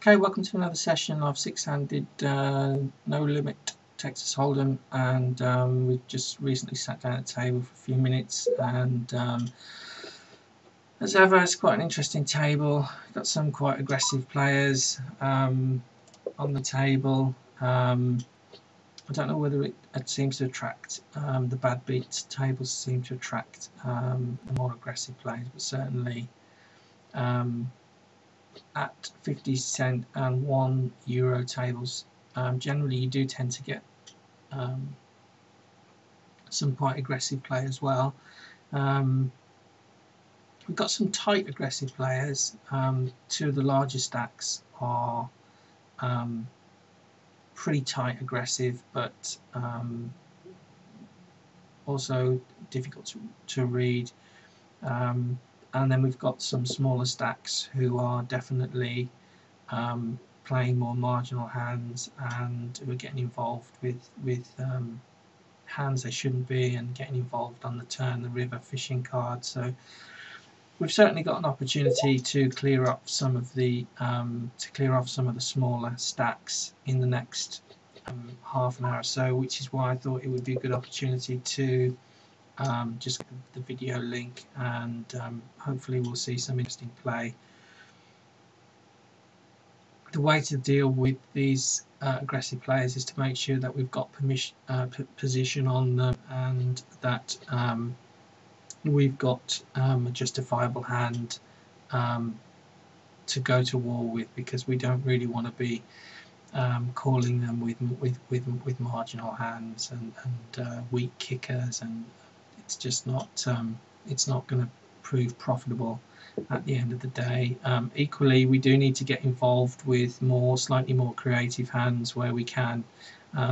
Okay, welcome to another session of six-handed no limit Texas Hold'em, and we've just recently sat down at the table for a few minutes, and as ever it's quite an interesting table. Got some quite aggressive players on the table. I don't know whether it seems to attract the bad beats tables seem to attract the more aggressive players, but certainly at 50 cent and €1 tables, generally you do tend to get some quite aggressive play as well. We've got some tight aggressive players. Two of the larger stacks are pretty tight aggressive, but also difficult to read. And then we've got some smaller stacks who are definitely playing more marginal hands and who are getting involved with hands they shouldn't be, and getting involved on the turn, the river, fishing cards. So we've certainly got an opportunity to clear up some of the smaller stacks in the next half an hour or so, which is why I thought it would be a good opportunity to just get the video link, and hopefully we'll see some interesting play. The way to deal with these aggressive players is to make sure that we've got position on them, and that we've got a justifiable hand to go to war with, because we don't really want to be calling them with marginal hands and weak kickers, and it's just not it's not going to prove profitable at the end of the day. Equally, we do need to get involved with slightly more creative hands where we can,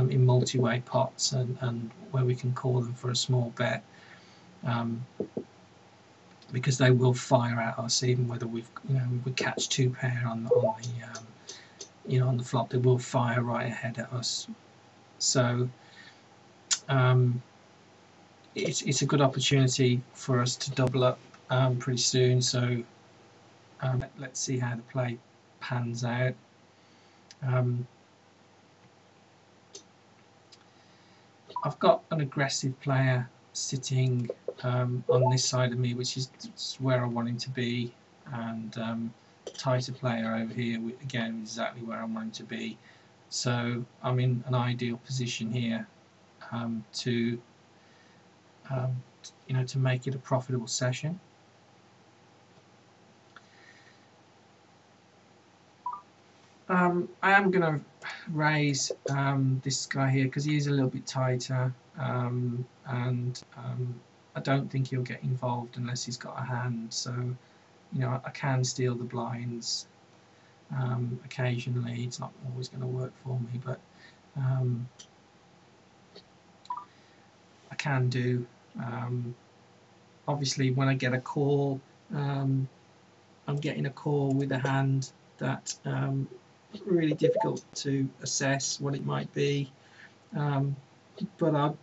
in multi-way pots, and where we can call them for a small bet, because they will fire at us even whether we catch two pair on the flop. They will fire right ahead at us. So it's a good opportunity for us to double up pretty soon. So let's see how the play pans out. I've got an aggressive player sitting on this side of me, which is where I want him to be, and tighter player over here, again exactly where I want him to be. So I'm in an ideal position here to make it a profitable session. I am going to raise this guy here because he is a little bit tighter, and I don't think he'll get involved unless he's got a hand. So I can steal the blinds occasionally. It's not always going to work for me, but I can do. Obviously when I get a call, I'm getting a call with a hand that really difficult to assess what it might be, but I'm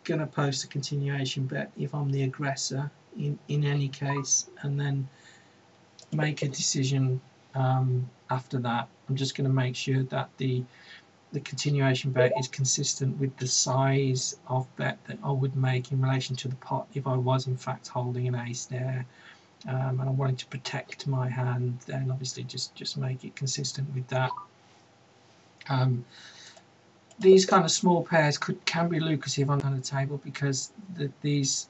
going to post a continuation bet if I'm the aggressor in any case, and then make a decision after that. I'm just going to make sure that the continuation bet is consistent with the size of bet that I would make in relation to the pot if I was in fact holding an ace there, and I wanted to protect my hand. Then obviously just make it consistent with that. These kind of small pairs can be lucrative on the table, because these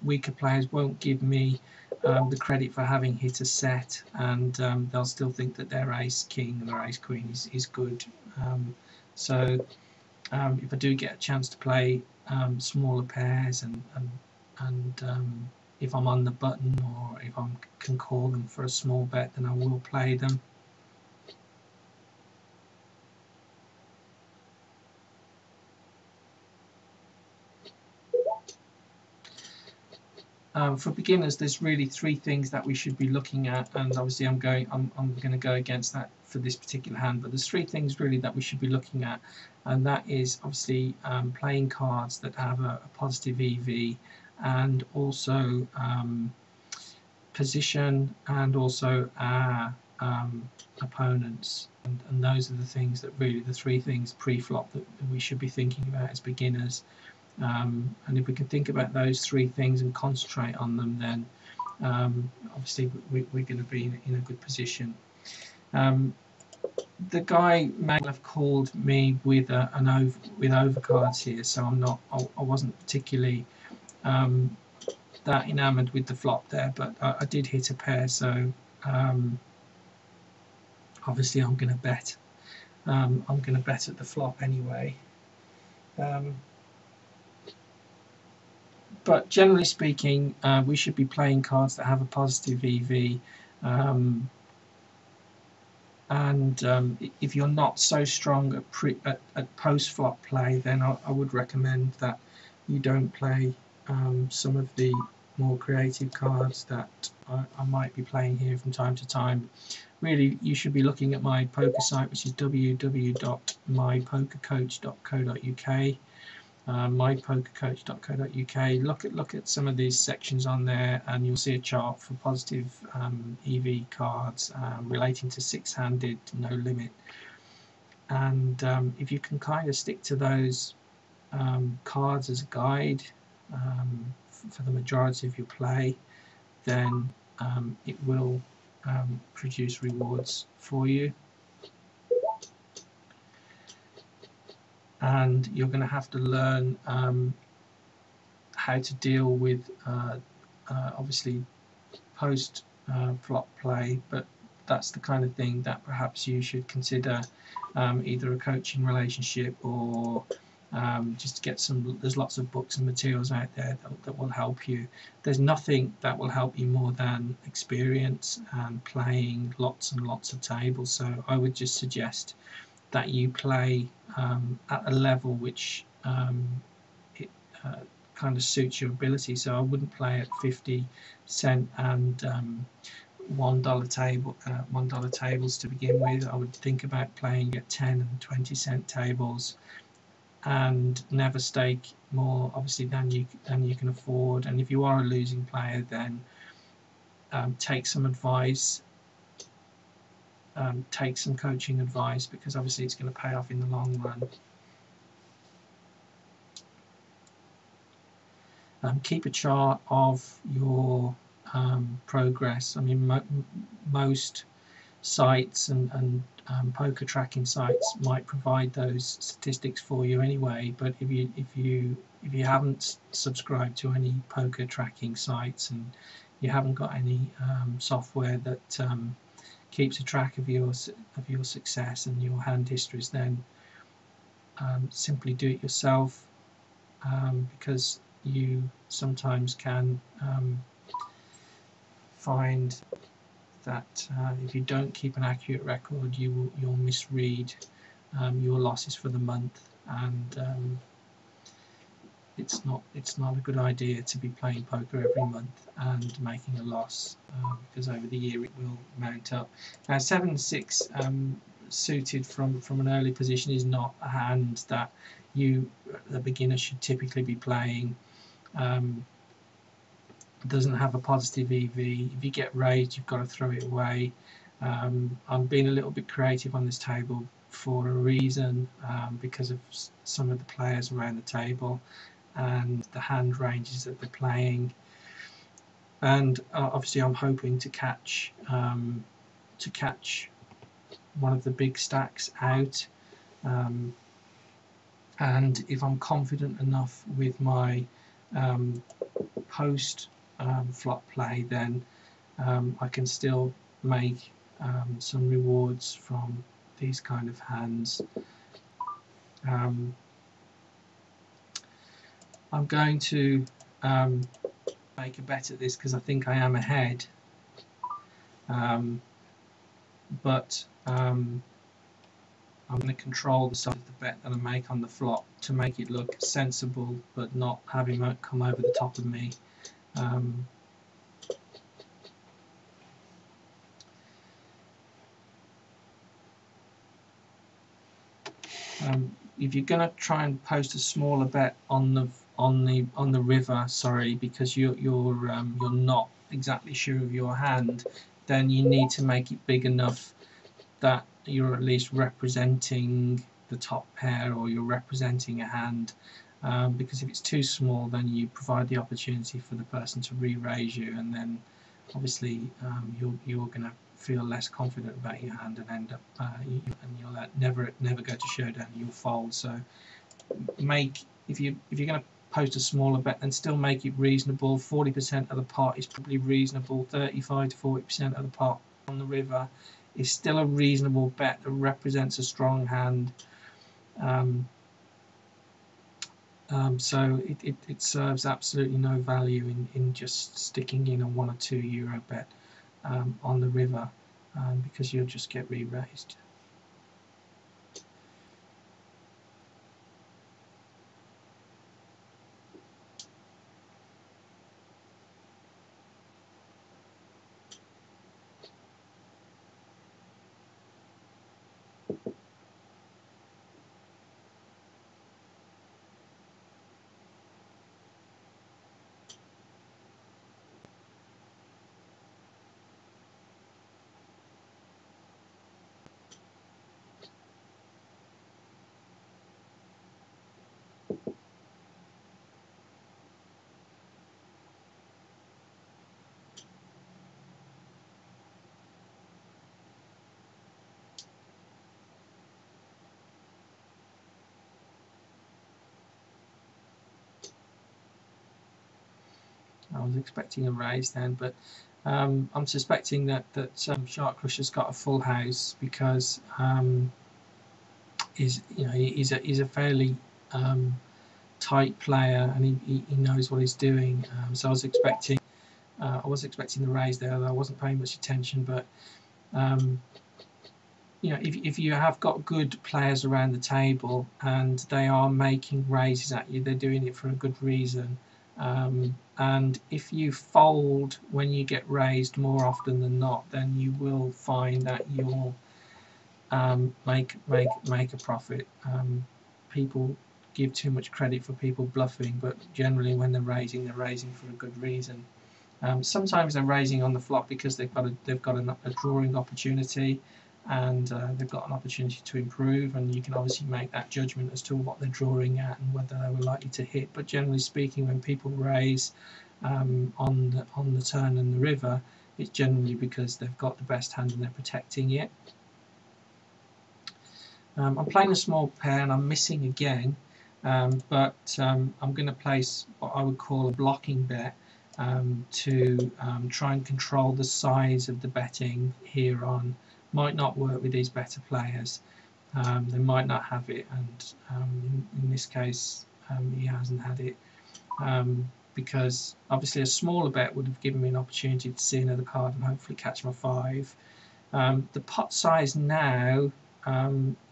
weaker players won't give me the credit for having hit a set, and they'll still think that their ace king and their ace queen is good. So if I do get a chance to play smaller pairs, and if I'm on the button, or if I can call them for a small bet, then I will play them. For beginners, there's really three things that we should be looking at, and obviously I'm going to go against that for this particular hand, but there's three things really that we should be looking at, and that is obviously playing cards that have a positive EV, and also position, and also opponents, and those are the things that really, the three things pre-flop that we should be thinking about as beginners. And if we can think about those three things and concentrate on them, then obviously we're going to be in a good position. The guy may have called me with with overcards here, so I wasn't particularly that enamoured with the flop there, but I did hit a pair, so obviously I'm going to bet. I'm going to bet at the flop anyway. But generally speaking, we should be playing cards that have a positive EV. If you're not so strong at post-flop play, then I would recommend that you don't play some of the more creative cards that I might be playing here from time to time. Really, you should be looking at my poker site, which is www.mypokercoach.co.uk. mypokercoach.co.uk. Look at some of these sections on there, and you'll see a chart for positive EV cards relating to six-handed, no limit. And if you can kind of stick to those cards as a guide for the majority of your play, then it will produce rewards for you. And you're going to have to learn how to deal with obviously post flop play, but that's the kind of thing that perhaps you should consider either a coaching relationship or just get some. There's lots of books and materials out there that will help you. There's nothing that will help you more than experience and playing lots and lots of tables, so I would just suggest that you play at a level which it kind of suits your ability. So I wouldn't play at 50-cent and $1 tables to begin with. I would think about playing at 10 and 20-cent tables, and never stake more obviously than you can afford. And if you are a losing player, then take some advice. Take some coaching advice, because obviously it's going to pay off in the long run. Keep a chart of your progress. I mean, most sites and poker tracking sites might provide those statistics for you anyway. But if you haven't subscribed to any poker tracking sites, and you haven't got any software that keeps a track of your success and your hand histories, then simply do it yourself, because you sometimes can find that if you don't keep an accurate record, you'll misread your losses for the month, and it's not a good idea to be playing poker every month and making a loss, because over the year it will mount up. Now 7-6 suited from an early position is not a hand that the beginner should typically be playing. Doesn't have a positive EV. If you get raised, you've got to throw it away. I'm being a little bit creative on this table for a reason, because of some of the players around the table and the hand ranges that they're playing, and obviously I'm hoping to catch one of the big stacks out, and if I'm confident enough with my post flop play, then I can still make some rewards from these kind of hands. I'm going to make a bet at this because I think I am ahead, but I'm going to control the size of the bet that I make on the flop to make it look sensible, but not have him come over the top of me. If you're going to try and post a smaller bet on the river, sorry, because you're not exactly sure of your hand, then you need to make it big enough that you're at least representing the top pair, or you're representing a hand, because if it's too small, then you provide the opportunity for the person to re-raise you, and then obviously you're going to feel less confident about your hand and end up and you'll never go to showdown. You'll fold. So if you're going to post a smaller bet, then still make it reasonable. 40% of the pot is probably reasonable. 35 to 40% of the pot on the river is still a reasonable bet that represents a strong hand. So it serves absolutely no value in just sticking in a €1 or €2 bet on the river, because you'll just get re-raised. I was expecting a raise then, but I'm suspecting that Shark Crusher's got a full house, because he's a fairly tight player, and he knows what he's doing. So I was expecting the raise there, though I wasn't paying much attention. But if you have got good players around the table and they are making raises at you, they're doing it for a good reason. And if you fold when you get raised more often than not, then you will find that you'll make a profit. People give too much credit for people bluffing, but generally when they're raising for a good reason. Sometimes they're raising on the flop because they've got a drawing opportunity, and they've got an opportunity to improve, and you can obviously make that judgment as to what they're drawing at and whether they were likely to hit. But generally speaking, when people raise on the turn and the river, it's generally because they've got the best hand and they're protecting it. I'm playing a small pair and I'm missing again, but I'm going to place what I would call a blocking bet to try and control the size of the betting here on. Might not work with these better players. They might not have it, and in this case he hasn't had it, because obviously a smaller bet would have given me an opportunity to see another card and hopefully catch my 5. The pot size now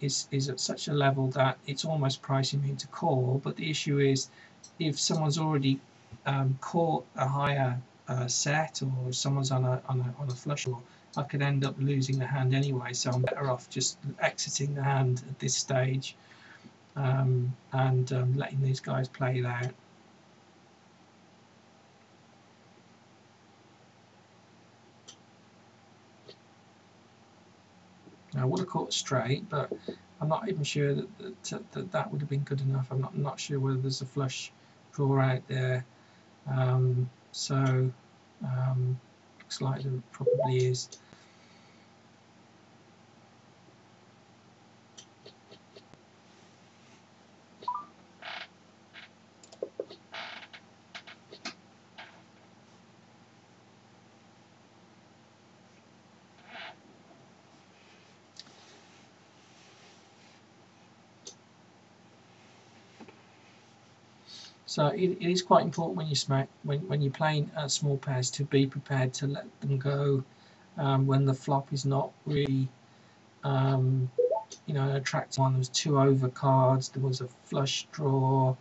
is at such a level that it's almost pricing me into call, but the issue is if someone's already caught a higher set, or someone's on a flush draw, I could end up losing the hand anyway, so I'm better off just exiting the hand at this stage, and letting these guys play it out. I would have caught straight, but I'm not even sure that would have been good enough. I'm not sure whether there's a flush draw out there. So looks like there probably is. So it is quite important when you're playing small pairs to be prepared to let them go when the flop is not really an attractive one. There was 2 over cards. There was a flush draw.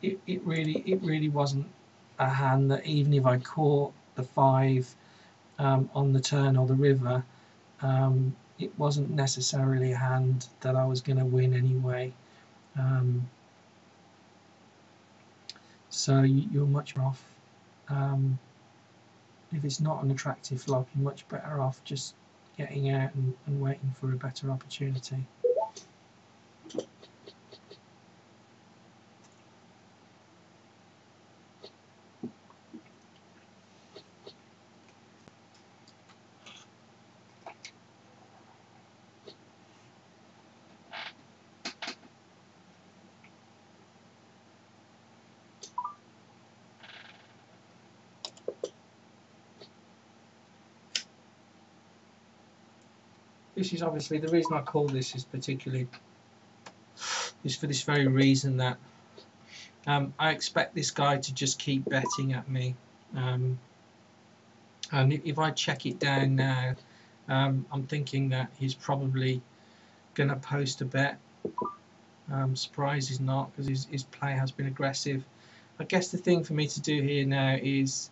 It really wasn't a hand that, even if I caught the 5 on the turn or the river, it wasn't necessarily a hand that I was going to win anyway. So you're much off if it's not an attractive flop, you're much better off just getting out and waiting for a better opportunity. This is obviously the reason I call this is particularly is for this very reason that I expect this guy to just keep betting at me, and if I check it down now, I'm thinking that he's probably going to post a bet. Surprised he's not, because his play has been aggressive. I guess the thing for me to do here now is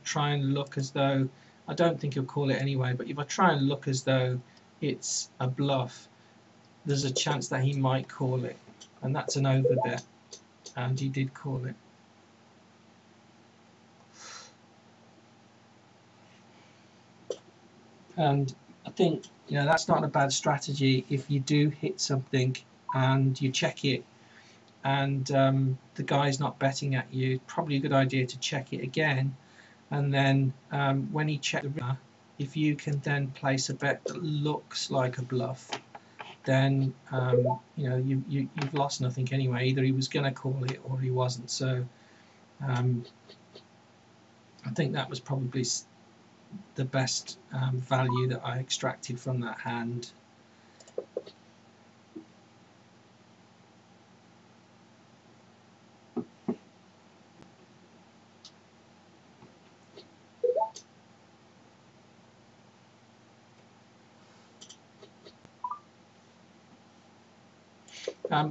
try and look as though, I don't think he'll call it anyway, but if I try and look as though it's a bluff, there's a chance that he might call it, and that's an over bet, and he did call it. And I think, you know, that's not a bad strategy if you do hit something and you check it and the guy's not betting at you. Probably a good idea to check it again, and then when he checks the river, if you can then place a bet that looks like a bluff, then you know, you've lost nothing anyway. Either he was going to call it or he wasn't. So I think that was probably the best value that I extracted from that hand.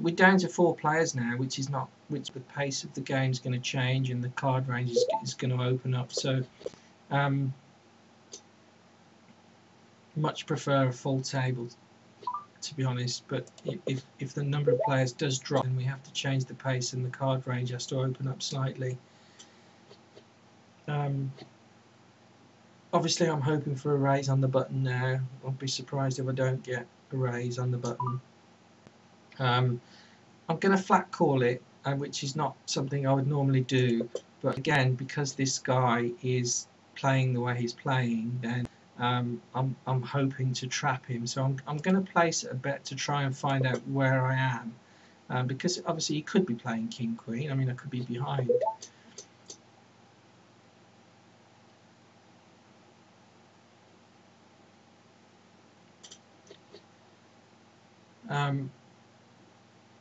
We're down to 4 players now, which the pace of the game is going to change and the card range is going to open up. So much prefer a full table, to be honest. But if the number of players does drop, then we have to change the pace and the card range has to open up slightly. Obviously, I'm hoping for a raise on the button now. I'll be surprised if I don't get a raise on the button. I'm going to flat call it, which is not something I would normally do, but again, because this guy is playing the way he's playing, then I'm hoping to trap him. So I'm going to place a bet to try and find out where I am, because obviously he could be playing King Queen. I mean, I could be behind.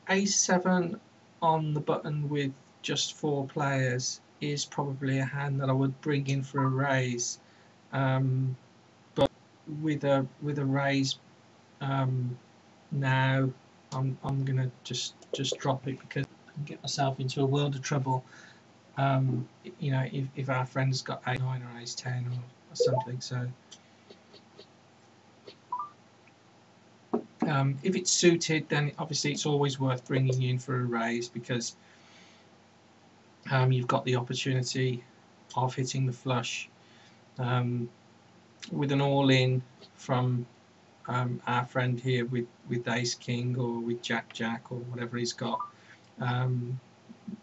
A7 on the button with just 4 players is probably a hand that I would bring in for a raise, but with a raise now, I'm gonna just drop it because I can get myself into a world of trouble. You know, if our friend's got A9 or Ace10 or something. So if it's suited, then obviously it's always worth bringing in for a raise, because you've got the opportunity of hitting the flush. With an all-in from our friend here with Ace King or with Jack Jack or whatever he's got,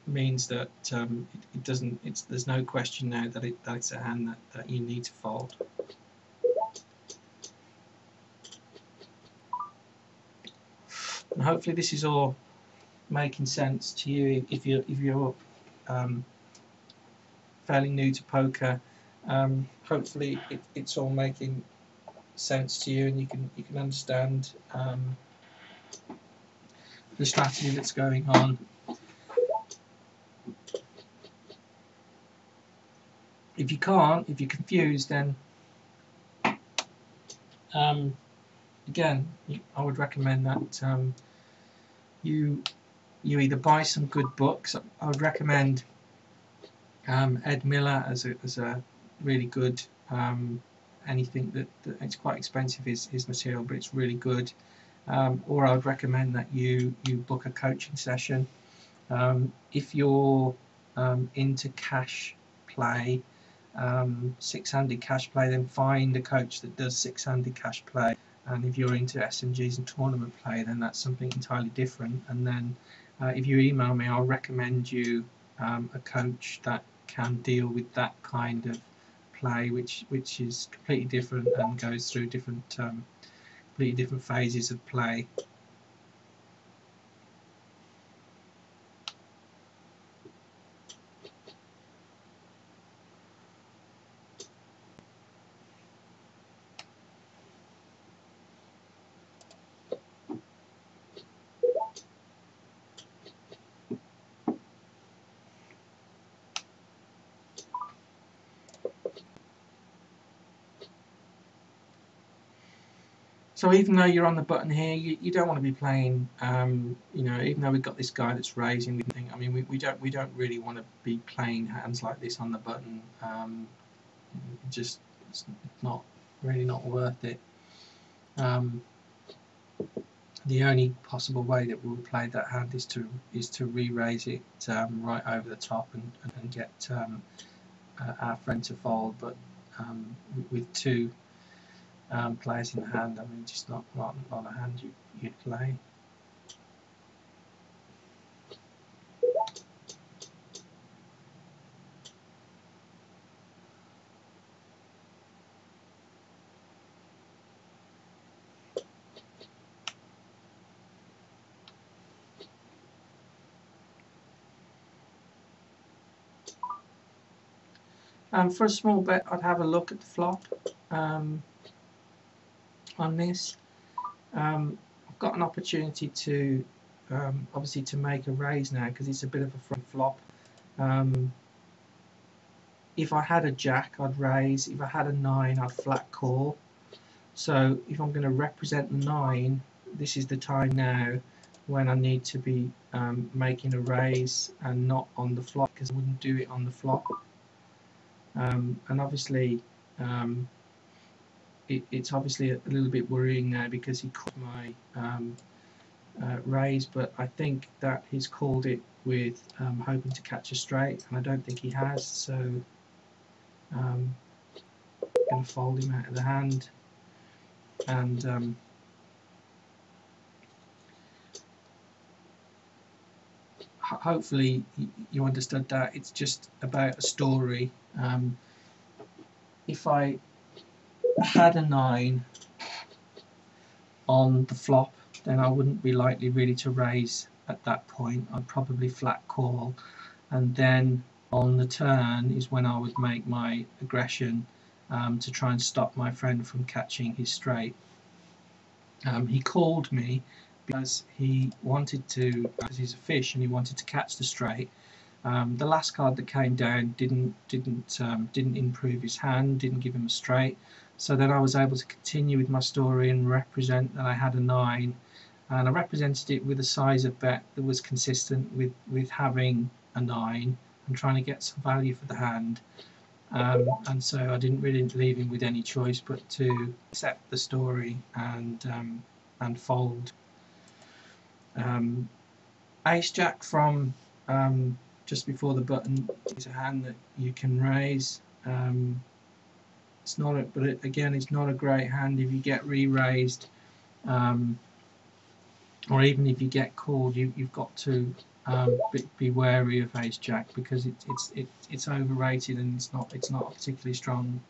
means that it doesn't. There's no question now that it's a hand that you need to fold. And hopefully this is all making sense to you if you're fairly new to poker. Hopefully it's all making sense to you, and you can understand the strategy that's going on. If you can't, if you're confused, then again, I would recommend that you either buy some good books. I would recommend Ed Miller as a really good. Anything that it's quite expensive, his material, but it's really good. Or I would recommend that you book a coaching session. If you're into cash play, six-handed cash play, then find a coach that does six-handed cash play. And if you're into SMGs and tournament play, then that's something entirely different. And then if you email me, I'll recommend you a coach that can deal with that kind of play, which is completely different and goes through different completely different phases of play. So even though you're on the button here, you don't want to be playing, you know, even though we've got this guy that's raising, I mean, we don't really want to be playing hands like this on the button. Just it's not really not worth it. The only possible way that we'll play that hand is to re-raise it right over the top and get our friend to fold, but with two players in the hand, I mean, just not a hand you'd play. For a small bet, I'd have a look at the flop on this. I've got an opportunity to obviously to make a raise now because it's a bit of a front flop. If I had a jack, I'd raise. If I had a 9, I'd flat call. So if I'm going to represent the 9, this is the time now when I need to be making a raise and not on the flop, because I wouldn't do it on the flop. And obviously it's obviously a little bit worrying now because he called my raise, but I think that he's called it with hoping to catch a straight, and I don't think he has, so I'm going to fold him out of the hand. And hopefully you understood that it's just about a story. If I had a 9 on the flop, then I wouldn't be likely really to raise at that point. I'd probably flat call, and then on the turn is when I would make my aggression to try and stop my friend from catching his straight. He called me because he wanted to, because he's a fish and he wanted to catch the straight. The last card that came down didn't improve his hand, didn't give him a straight. So then I was able to continue with my story and represent that I had a 9, and I represented it with a size of bet that was consistent with having a 9 and trying to get some value for the hand. And so I didn't really leave him with any choice but to accept the story and fold. Ace Jack from just before the button is a hand that you can raise. It's not, but again, it's not a great hand if you get re-raised, or even if you get called. You've got to be wary of Ace Jack because it's overrated and it's not a particularly strong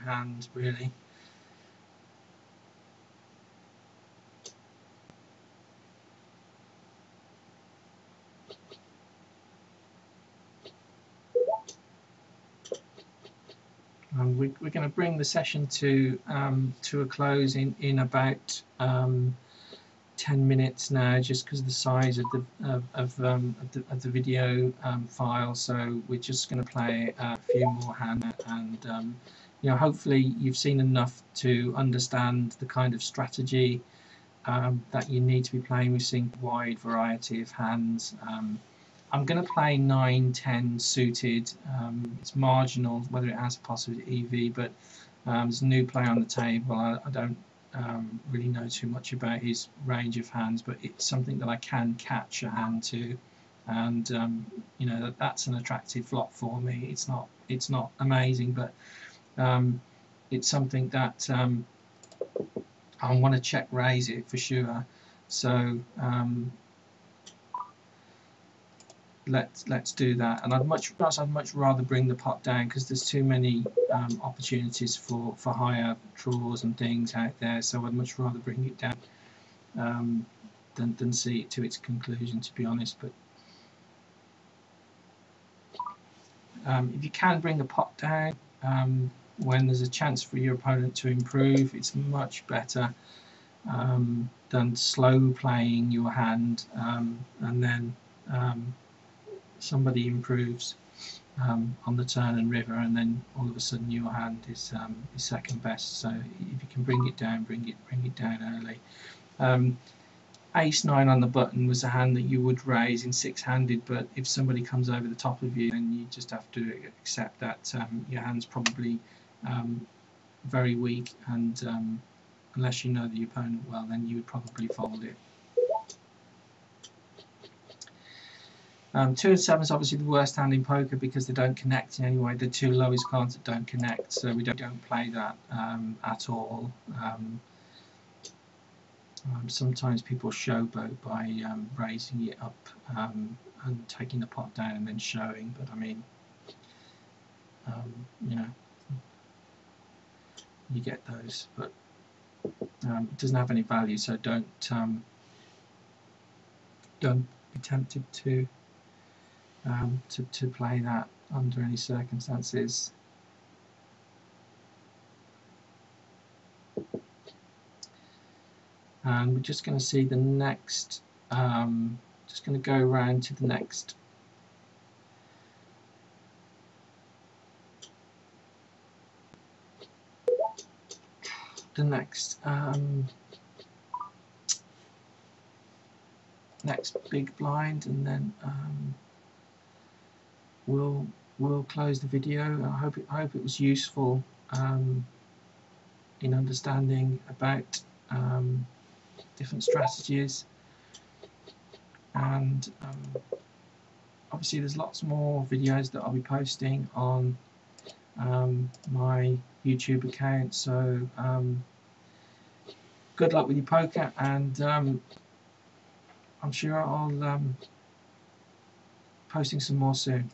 hand really. We're going to bring the session to a close in about 10 minutes now, just because of the size of the video file. So we're just going to play a few more hands, and you know, hopefully you've seen enough to understand the kind of strategy that you need to be playing. We've seen a wide variety of hands. I'm going to play 9-10 suited. It's marginal whether it has a possible EV, but there's a new play on the table. I don't really know too much about his range of hands, but it's something that I can catch a hand to. and you know, that's an attractive flop for me. It's not amazing, but it's something that I want to check raise it for sure. So let's do that. And I'd much rather bring the pot down, because there's too many opportunities for higher draws and things out there. So I'd much rather bring it down than see it to its conclusion, to be honest. But if you can bring the pot down when there's a chance for your opponent to improve, it's much better than slow playing your hand and then somebody improves on the turn and river, and then all of a sudden your hand is second best. So if you can bring it down, bring it down early. Ace 9 on the button was a hand that you would raise in six-handed, but if somebody comes over the top of you, then you just have to accept that your hand's probably very weak, and unless you know the opponent well, then you would probably fold it. 2 and 7 is obviously the worst hand in poker because they don't connect in any way. The two lowest cards that don't connect, so we don't play that at all. Sometimes people showboat by raising it up and taking the pot down and then showing, but I mean, you know, you get those, but it doesn't have any value, so don't be tempted to play that under any circumstances. And we're just going to see the next, just going to go around to the next next big blind, and then we'll close the video. I hope it was useful in understanding about different strategies, and obviously there's lots more videos that I'll be posting on my YouTube account, so good luck with your poker, and I'm sure I'll posting some more soon.